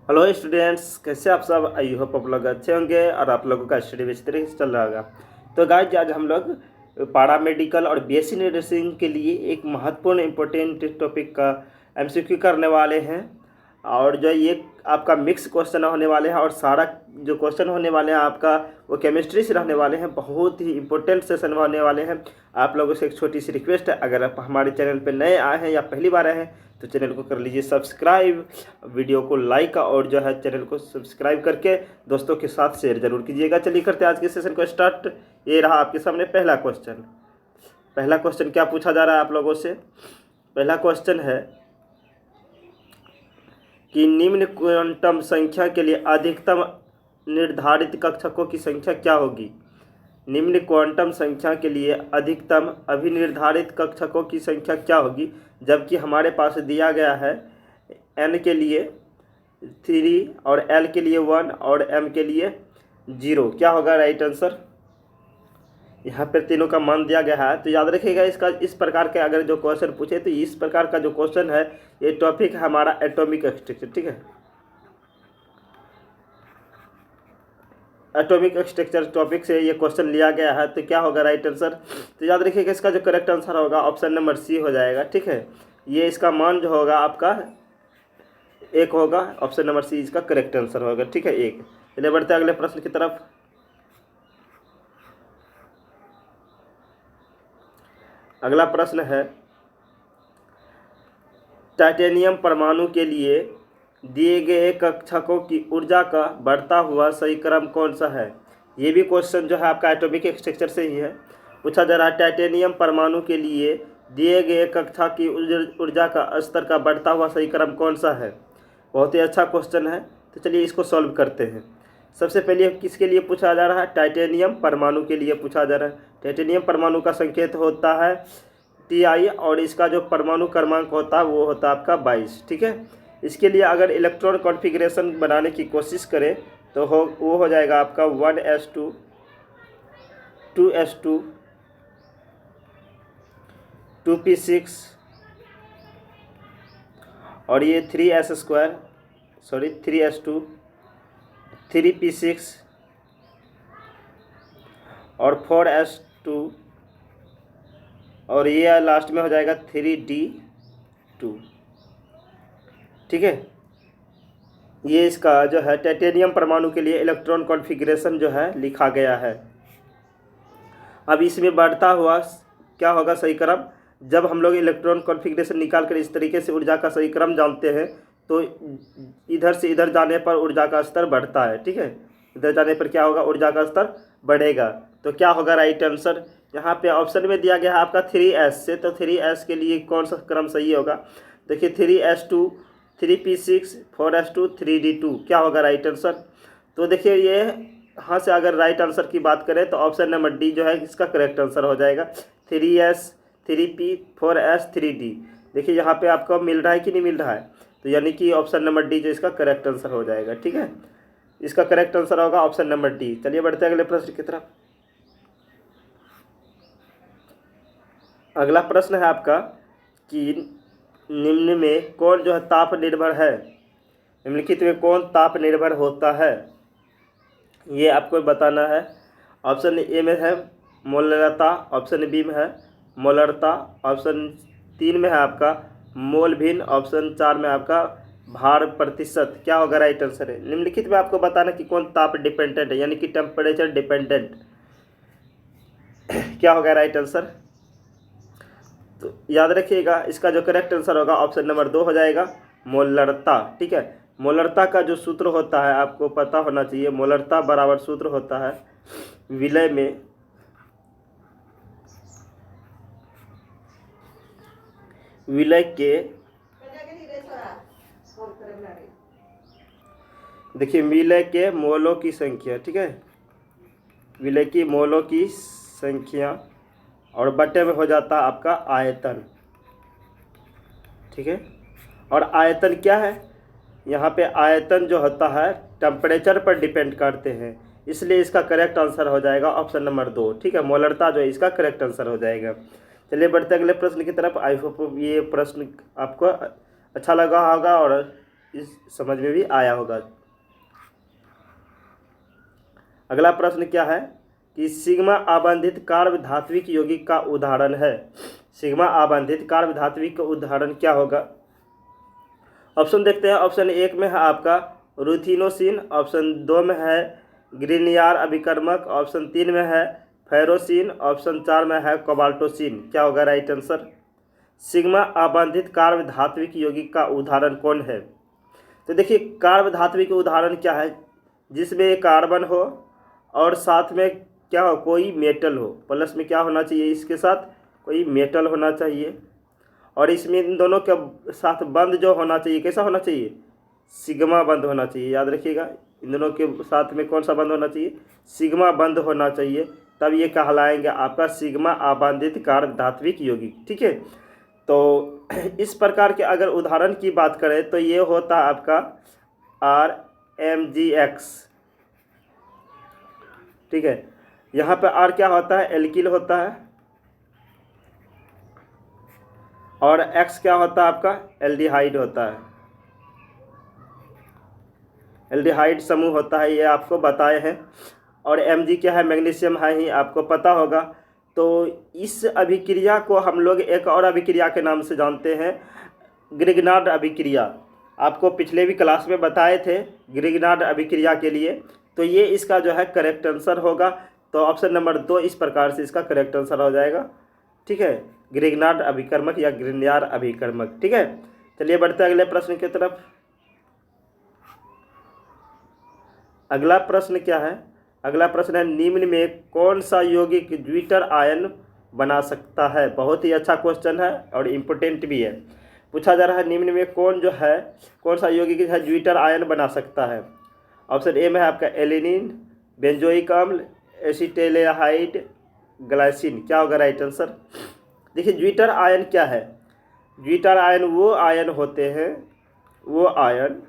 Hello students, कैसे आप सब। आई होप आप लोग अच्छे होंगे और आप लोगों का स्टडी अच्छी तरीके से चल रहा होगा। तो गाइज, आज हम लोग पारा मेडिकल और बीएससी नर्सिंग के लिए एक महत्वपूर्ण इम्पोर्टेंट टॉपिक का एमसीक्यू करने वाले हैं। और जो ये आपका मिक्स क्वेश्चन होने वाले हैं और सारा जो क्वेश्चन होने वाले हैं आपका वो केमिस्ट्री से रहने वाले हैं। बहुत ही इंपॉर्टेंट सेशन होने वाले हैं। आप लोगों से एक छोटी सी रिक्वेस्ट है, अगर आप हमारे चैनल पर नए आए हैं या पहली बार आए हैं तो चैनल को कर लीजिए सब्सक्राइब, वीडियो को लाइक और जो है चैनल को सब्सक्राइब करके दोस्तों के साथ शेयर जरूर कीजिएगा। चलिए करते हैं आज के सेशन को स्टार्ट। ये रहा आपके सामने पहला क्वेश्चन। पहला क्वेश्चन क्या पूछा जा रहा है आप लोगों से। पहला क्वेश्चन है कि निम्न क्वांटम संख्या के लिए अधिकतम निर्धारित कक्षकों की संख्या क्या होगी। निम्न क्वांटम संख्या के लिए अधिकतम अभिनिर्धारित कक्षकों की संख्या क्या होगी, जबकि हमारे पास दिया गया है n के लिए 3 और l के लिए 1 और m के लिए 0। क्या होगा राइट आंसर। यहाँ पर तीनों का मान दिया गया है। तो याद रखिएगा, इसका इस प्रकार के अगर जो क्वेश्चन पूछे तो इस प्रकार का जो क्वेश्चन है ये टॉपिक है हमारा एटॉमिक स्ट्रक्चर। ठीक है, एटॉमिक स्ट्रक्चर टॉपिक से ये क्वेश्चन लिया गया है। तो क्या होगा राइट आंसर। तो याद रखिएगा, इसका जो करेक्ट आंसर होगा ऑप्शन नंबर सी हो जाएगा। ठीक है, ये इसका मान जो होगा आपका 1 होगा। ऑप्शन नंबर सी इसका करेक्ट आंसर होगा। ठीक है, 1। चलिए बढ़ते हैं अगले प्रश्न की तरफ। अगला प्रश्न है, टाइटेनियम परमाणु के लिए दिए गए कक्षकों की ऊर्जा का बढ़ता हुआ सही क्रम कौन सा है। ये भी क्वेश्चन जो है आपका एटॉमिक स्ट्रक्चर से ही है। पूछा जा रहा है टाइटेनियम परमाणु के लिए दिए गए कक्षा की ऊर्जा का स्तर का बढ़ता हुआ सही क्रम कौन सा है। बहुत ही अच्छा क्वेश्चन है। तो चलिए इसको सॉल्व करते हैं। सबसे पहले किसके लिए पूछा जा रहा है, टाइटेनियम परमाणु के लिए पूछा जा रहा है। टाइटेनियम परमाणु का संकेत होता है Ti और इसका जो परमाणु क्रमांक होता है वो होता है आपका 22। ठीक है, इसके लिए अगर इलेक्ट्रॉन कॉन्फ़िगरेशन बनाने की कोशिश करें तो वो हो जाएगा आपका 1s2 2s2 2p6 और ये 3s2 3p6 और 4s2 और ये लास्ट में हो जाएगा 3d2। ठीक है, ये इसका जो है टाइटेनियम परमाणु के लिए इलेक्ट्रॉन कॉन्फ़िगरेशन जो है लिखा गया है। अब इसमें बढ़ता हुआ क्या होगा सही क्रम। जब हम लोग इलेक्ट्रॉन कॉन्फ़िगरेशन निकाल कर इस तरीके से ऊर्जा का सही क्रम जानते हैं तो इधर से इधर जाने पर ऊर्जा का स्तर बढ़ता है। ठीक है, इधर जाने पर क्या होगा, ऊर्जा का स्तर बढ़ेगा। तो क्या होगा राइट आंसर। यहाँ पे ऑप्शन में दिया गया है आपका 3s से, तो 3s के लिए कौन सा क्रम सही होगा। देखिए 3s2 3p6 4s2 3d2 क्या होगा राइट आंसर। तो देखिए ये यहाँ से अगर राइट आंसर की बात करें तो ऑप्शन नंबर डी जो है इसका करेक्ट आंसर हो जाएगा। 3s 3p 4s 3d। देखिए यहाँ पे आपको मिल रहा है कि नहीं मिल रहा है, तो यानी कि ऑप्शन नंबर डी जो इसका करेक्ट आंसर हो जाएगा। ठीक है, इसका करेक्ट आंसर होगा ऑप्शन नंबर डी। चलिए बढ़ते हैं अगले प्रश्न की तरफ। अगला प्रश्न है आपका कि निम्न में कौन जो है ताप निर्भर है। निम्नलिखित में कौन ताप निर्भर होता है, ये आपको बताना है। ऑप्शन ए में है मोलरता, ऑप्शन बी में है मोलरता, ऑप्शन 3 में है आपका मोल भिन्न, ऑप्शन 4 में आपका भार प्रतिशत। क्या होगा राइट आंसर है। निम्नलिखित में आपको बताना कि कौन ताप डिपेंडेंट है, यानी कि टेम्परेचर डिपेंडेंट। क्या होगा राइट आंसर। तो याद रखिएगा, इसका जो करेक्ट आंसर होगा ऑप्शन नंबर 2 हो जाएगा मोलरता। ठीक है, मोलरता का जो सूत्र होता है आपको पता होना चाहिए। मोलरता बराबर सूत्र होता है विलय में विलय के, देखिए विलय के मोलों की संख्या। ठीक है, विलय की मोलों की संख्या और बटे में हो जाता है आपका आयतन। ठीक है, और आयतन क्या है, यहाँ पे आयतन जो होता है टेम्परेचर पर डिपेंड करते हैं, इसलिए इसका करेक्ट आंसर हो जाएगा ऑप्शन नंबर 2। ठीक है, मोलरता जो है इसका करेक्ट आंसर हो जाएगा। चलिए बढ़ते अगले प्रश्न की तरफ। आई होप ये प्रश्न आपको अच्छा लगा होगा और इस समझ में भी आया होगा। अगला प्रश्न क्या है कि सिग्मा आबंधित कार्बधात्विक यौगिक का उदाहरण है। सिग्मा आबंधित कार्बधात्विक का उदाहरण क्या होगा? ऑप्शन देखते हैं। ऑप्शन 1 में है आपका रुथिनोसिन, ऑप्शन 2 में है ग्रिनियार अभिकर्मक, ऑप्शन 3 में है फेरोसिन, ऑप्शन 4 में है कोबाल्टोसिन। क्या होगा राइट आंसर? सिग्मा आबंधित कार्बधात्विक यौगिक का उदाहरण कौन है? तो देखिए कार्बधात्विक उदाहरण क्या है? जिसमें कार्बन हो और साथ में क्या हो, कोई मेटल हो, प्लस में क्या होना चाहिए, इसके साथ कोई मेटल होना चाहिए, और इसमें इन दोनों के साथ बंद जो होना चाहिए कैसा होना चाहिए? सिग्मा बंद होना चाहिए। याद रखिएगा, इन दोनों के साथ में कौन सा बंद होना चाहिए? सिग्मा बंद होना चाहिए, तब ये कहलाएंगे आपका सिग्मा आबंधित कार्बधात्विक यौगिक। ठीक है, तो इस प्रकार के अगर उदाहरण की बात करें तो ये होता है आपका RMgX। ठीक है, यहाँ पे R क्या होता है? एल्किल होता है, और X क्या होता है आपका? एल्डिहाइड होता है, एल्डिहाइड समूह होता है, ये आपको बताए हैं। और Mg क्या है? मैग्नीशियम है ही, आपको पता होगा। तो इस अभिक्रिया को हम लोग एक और अभिक्रिया के नाम से जानते हैं, ग्रिग्नार्ड अभिक्रिया। आपको पिछले भी क्लास में बताए थे ग्रिग्नार्ड अभिक्रिया के लिए। तो ये इसका जो है करेक्ट आंसर होगा। तो ऑप्शन नंबर 2 इस प्रकार से इसका करेक्ट आंसर हो जाएगा। ठीक है, ग्रिग्नार्ड अभिकर्मक या ग्रिनियार अभिकर्मक। ठीक है, चलिए बढ़ते हैं अगले प्रश्न की तरफ। अगला प्रश्न क्या है? अगला प्रश्न है निम्न में कौन सा यौगिक ज्विटर आयन बना सकता है? बहुत ही अच्छा क्वेश्चन है और इम्पोर्टेंट भी है। पूछा जा रहा है निम्न में कौन सा यौगिक है ज्विटर आयन बना सकता है? ऑप्शन ए में है आपका एलिनिन, बेंजोइक अम्ल, एसिटेल्डिहाइड, ग्लाइसिन। क्या होगा राइट आंसर? देखिए ज्विटर आयन क्या है? ज्विटर आयन वो आयन होते हैं, वो आयन,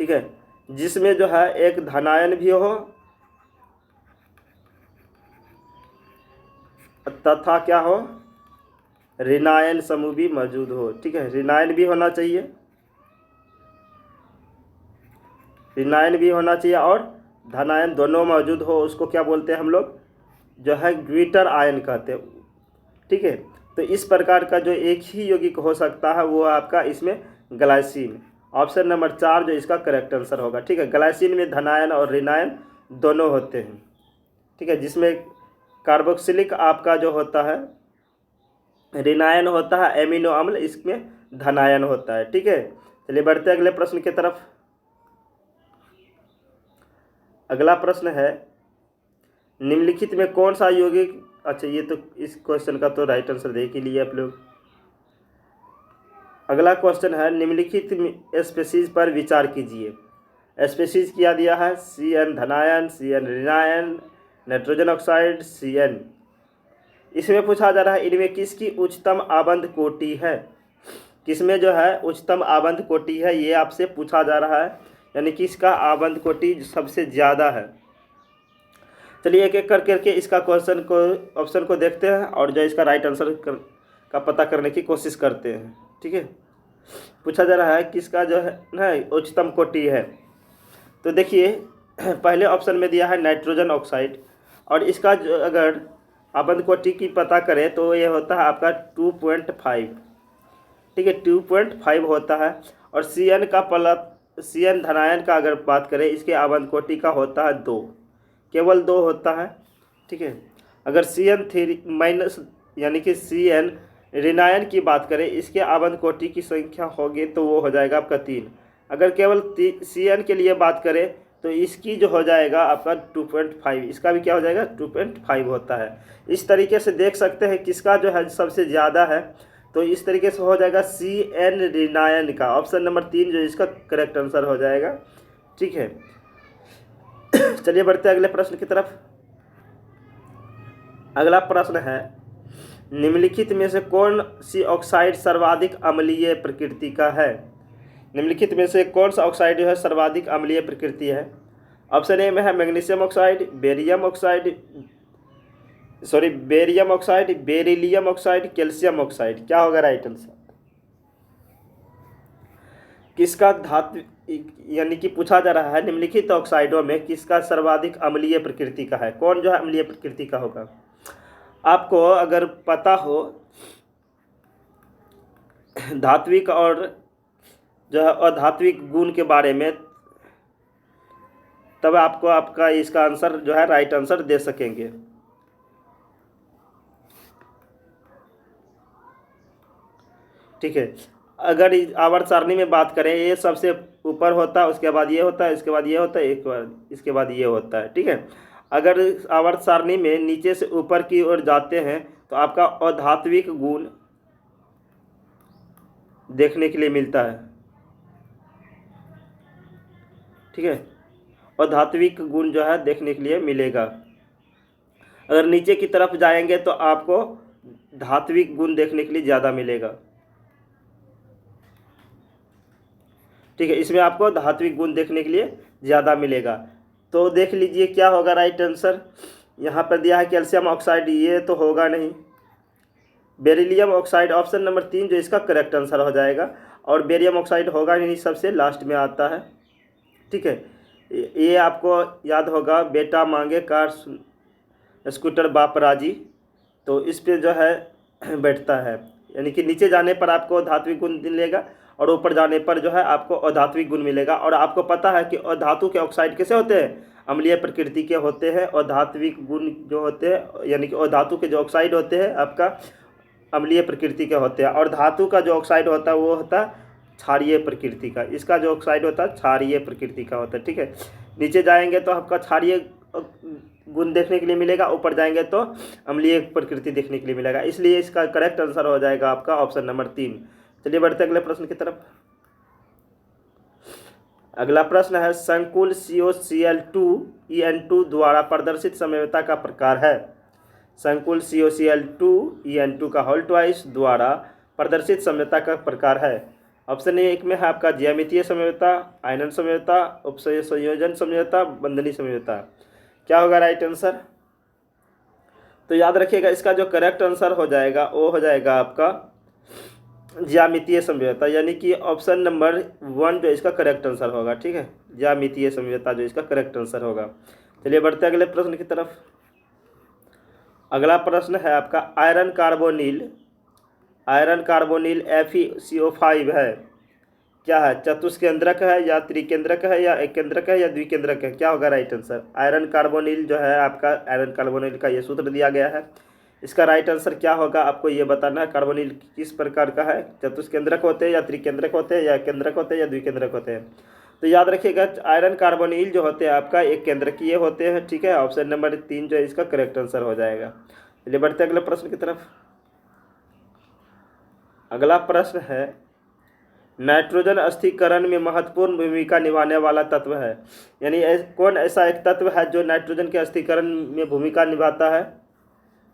ठीक है, जिसमें जो है एक धनायन भी हो तथा क्या हो, ऋणायन समूह भी मौजूद हो। ठीक है, ऋणायन भी होना चाहिए, ऋणायन भी होना चाहिए और धनायन दोनों मौजूद हो, उसको क्या बोलते हैं हम लोग? जो है ज्विटर आयन कहते हैं। ठीक है, तो इस प्रकार का जो एक ही यौगिक हो सकता है वो आपका इसमें ग्लाइसिन। ऑप्शन नंबर 4 जो इसका करेक्ट आंसर होगा। ठीक है, ग्लाइसिन में धनायन और ऋणायन दोनों होते हैं। ठीक है, जिसमें कार्बोक्सिलिक आपका जो होता है ऋणायन होता है, एमिनो अम्ल इसमें धनायन होता है। ठीक है, चलिए बढ़ते हैं अगले प्रश्न की तरफ। अगला प्रश्न है निम्नलिखित में कौन सा यौगिक, अच्छा ये तो इस क्वेश्चन का तो राइट आंसर देख ही लिए आप लोग। अगला क्वेश्चन है निम्नलिखित स्पीशीज पर विचार कीजिए। स्पीशीज क्या दिया है? CN धनायन, CN ऋणायन, नाइट्रोजन ऑक्साइड, CN। इसमें पूछा जा रहा है इनमें किसकी उच्चतम आबंध कोटि है? किसमें जो है उच्चतम आबंध कोटि है, ये आपसे पूछा जा रहा है, यानी किसका आबंध कोटि सबसे ज़्यादा है। चलिए एक एक करके इसका क्वेश्चन को, ऑप्शन को देखते हैं और जो इसका राइट आंसर का पता करने की कोशिश करते हैं। ठीक है, पूछा जा रहा है किसका जो है ना उच्चतम कोटि है। तो देखिए पहले ऑप्शन में दिया है नाइट्रोजन ऑक्साइड, और इसका जो अगर आबंध कोटि की पता करें तो ये होता है आपका 2.5। ठीक है, 2.5 होता है। और CN धनायन का अगर बात करें इसके आबंध कोटि का होता है 2, केवल 2 होता है। ठीक है, अगर CN3- यानी कि CN ऋणायन की बात करें इसके आबंध कोटि की संख्या होगी तो वो हो जाएगा आपका 3। अगर केवल CN के लिए बात करें तो इसकी जो हो जाएगा आपका 2.5, इसका भी क्या हो जाएगा 2.5 होता है। इस तरीके से देख सकते हैं किसका जो है सबसे ज़्यादा है, तो इस तरीके से हो जाएगा CN ऋणायन का। ऑप्शन नंबर 3 जो इसका करेक्ट आंसर हो जाएगा। ठीक है, चलिए बढ़ते हैं अगले प्रश्न की तरफ। अगला प्रश्न है निम्नलिखित में से कौन सी ऑक्साइड सर्वाधिक अम्लीय प्रकृति का है? निम्नलिखित में से कौन सा ऑक्साइड जो है सर्वाधिक अम्लीय प्रकृति है? ऑप्शन ए में है magnesium oxide, barium oxide, beryllium oxide, calcium oxide. क्या होगा राइट आंसर? किसका धातु यानी कि पूछा जा रहा है निम्नलिखित ऑक्साइडों में किसका सर्वाधिक अम्लीय प्रकृति का है, कौन जो है अम्लीय प्रकृति का होगा। आपको अगर पता हो धात्विक और जो है अधात्विक गुण के बारे में, तब आपको आपका इसका आंसर जो है राइट आंसर दे सकेंगे। ठीक है, अगर आवर्त सारणी में बात करें, ये सबसे ऊपर होता है, उसके बाद ये होता है, इसके बाद ये होता है, एक बार इसके बाद ये होता है। ठीक है, अगर आवर्त सारणी में नीचे से ऊपर की ओर जाते हैं तो आपका अधात्विक गुण देखने के लिए मिलता है। ठीक है, अधात्विक गुण जो है देखने के लिए मिलेगा। अगर नीचे की तरफ जाएंगे तो आपको धात्विक गुण देखने के लिए ज़्यादा मिलेगा। ठीक है, इसमें आपको धात्विक गुण देखने के लिए ज़्यादा मिलेगा। तो देख लीजिए क्या होगा राइट आंसर। यहाँ पर दिया है कैल्शियम ऑक्साइड, ये तो होगा नहीं। बेरिलियम ऑक्साइड ऑप्शन नंबर 3 जो इसका करेक्ट आंसर हो जाएगा, और बेरियम ऑक्साइड होगा नहीं, सबसे लास्ट में आता है। ठीक है, ये आपको याद होगा, बेटा मांगे कार स्कूटर बाप राजी, तो इस पे जो है बैठता है, यानी कि नीचे जाने पर आपको धात्विक गुण मिलेगा और ऊपर जाने पर जो है आपको अधात्विक गुण मिलेगा। और आपको पता है कि अधातु के ऑक्साइड कैसे होते हैं, अम्लीय प्रकृति के होते हैं, और धात्विक गुण जो होते हैं यानी कि अधातु के जो ऑक्साइड होते हैं आपका अम्लीय प्रकृति के होते हैं, और धातु का जो ऑक्साइड होता है वो होता है क्षारीय प्रकृति का। इसका जो ऑक्साइड होता है क्षारीय प्रकृति का होता है। ठीक है, नीचे जाएंगे तो आपका क्षारीय गुण देखने के लिए मिलेगा, ऊपर जाएंगे तो अम्लीय प्रकृति देखने के लिए मिलेगा, इसलिए इसका करेक्ट आंसर हो जाएगा आपका ऑप्शन नंबर 3। चलिए बढ़ते अगले प्रश्न की तरफ। अगला प्रश्न है संकुल COCl2En2 द्वारा प्रदर्शित समयोता का प्रकार है। संकुल COCl2En2 का होल ट्वाइस द्वारा प्रदर्शित समयोता का प्रकार है। ऑप्शन 1 में है आपका ज्यामितीय समयोता, आयनन समयोता, उपसंयोजन समयोता, बंधनी समयोता। क्या होगा राइट आंसर। तो याद रखिएगा इसका जो करेक्ट आंसर हो जाएगा वो हो जाएगा आपका ज्यामितीय समयोता, यानी कि ऑप्शन नंबर 1 जो इसका करेक्ट आंसर होगा। ठीक है, ज्यामितीय समयोता जो इसका करेक्ट आंसर होगा। चलिए बढ़ते अगले प्रश्न की तरफ। अगला प्रश्न है आपका आयरन कार्बोनिल FeCO5 है, क्या है, चतुष्केंद्रक है या त्रिकेंद्रक है या एक केंद्रक है या द्विकेंद्रक है। क्या होगा राइट आंसर। आयरन कार्बोनिल जो है आपका आयरन कार्बोनिल का ये सूत्र दिया गया है, इसका राइट आंसर क्या होगा आपको ये बताना है। कार्बोनिल किस प्रकार का है, चतुष्केंद्रक होते हैं या त्रिकेंद्रक होते हैं या केंद्रक होते हैं या द्विकेंद्रक होते हैं। तो याद रखिएगा आयरन कार्बोनिल जो होते हैं आपका एक केंद्रकीय होते हैं। ठीक है, ऑप्शन नंबर 3 जो है इसका करेक्ट आंसर हो जाएगा। चलिए बढ़ते अगले प्रश्न की तरफ। अगला प्रश्न है नाइट्रोजन अस्थिकरण में महत्वपूर्ण भूमिका निभाने वाला तत्व है, यानी कौन ऐसा एक तत्व है जो नाइट्रोजन के अस्थिकरण में भूमिका निभाता है।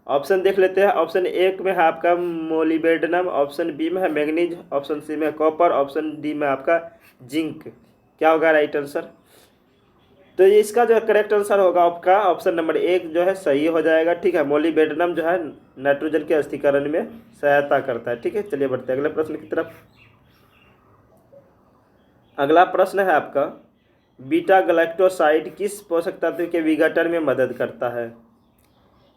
ऑप्शन देख लेते हैं। ऑप्शन 1 में है आपका मोलिबेडनम, ऑप्शन बी में है मैग्नीज, ऑप्शन सी में कॉपर, ऑप्शन डी में आपका जिंक। क्या होगा राइट आंसर। तो इसका जो करेक्ट आंसर होगा आपका ऑप्शन नंबर 1 जो है सही हो जाएगा। ठीक है, मोलिबेडनम जो है नाइट्रोजन के अस्थिकरण में सहायता करता है। ठीक है, चलिए बढ़ते अगले प्रश्न की तरफ। अगला प्रश्न है आपका बीटा गैलेक्टोसाइड किस पोषक तत्व के विघटन में मदद करता है।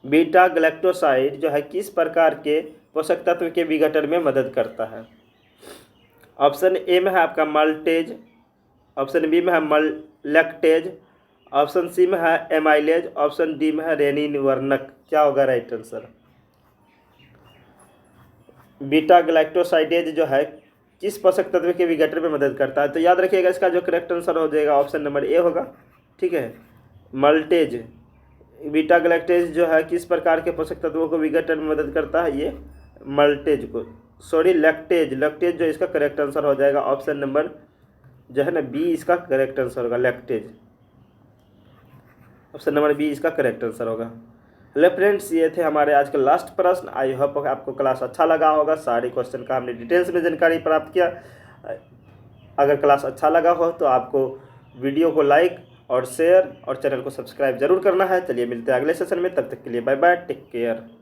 बीटा गैलेक्टोसाइड जो है किस प्रकार के पोषक तत्व के विघटन में मदद करता है। ऑप्शन ए में है आपका मल्टेज, ऑप्शन बी में है लैक्टेज, ऑप्शन सी में है एमाइलेज, ऑप्शन डी में है रेनिन वर्णक। क्या होगा राइट आंसर। बीटा गैलेक्टोसाइडेज जो है किस पोषक तत्व के विघटन में मदद करता है। तो याद रखिएगा इसका जो करेक्ट आंसर हो जाएगा ऑप्शन नंबर ए होगा। ठीक है, मल्टेज। बीटा गैलेक्टेज जो है किस प्रकार के पोषक तत्वों को विघटन में मदद करता है, ये मल्टेज को, सॉरी लैक्टेज जो इसका करेक्ट आंसर हो जाएगा ऑप्शन नंबर जो है ना बी इसका करेक्ट आंसर होगा, लैक्टेज। ऑप्शन नंबर बी इसका करेक्ट आंसर होगा। हेलो फ्रेंड्स, ये थे हमारे आज के लास्ट प्रश्न। आई होप आपको क्लास अच्छा लगा होगा। सारे क्वेश्चन का हमने डिटेल्स में जानकारी प्राप्त किया। अगर क्लास अच्छा लगा हो तो आपको वीडियो को लाइक और शेयर और चैनल को सब्सक्राइब जरूर करना है। चलिए मिलते हैं अगले सेशन में, तब तक के लिए बाय बाय, टेक केयर।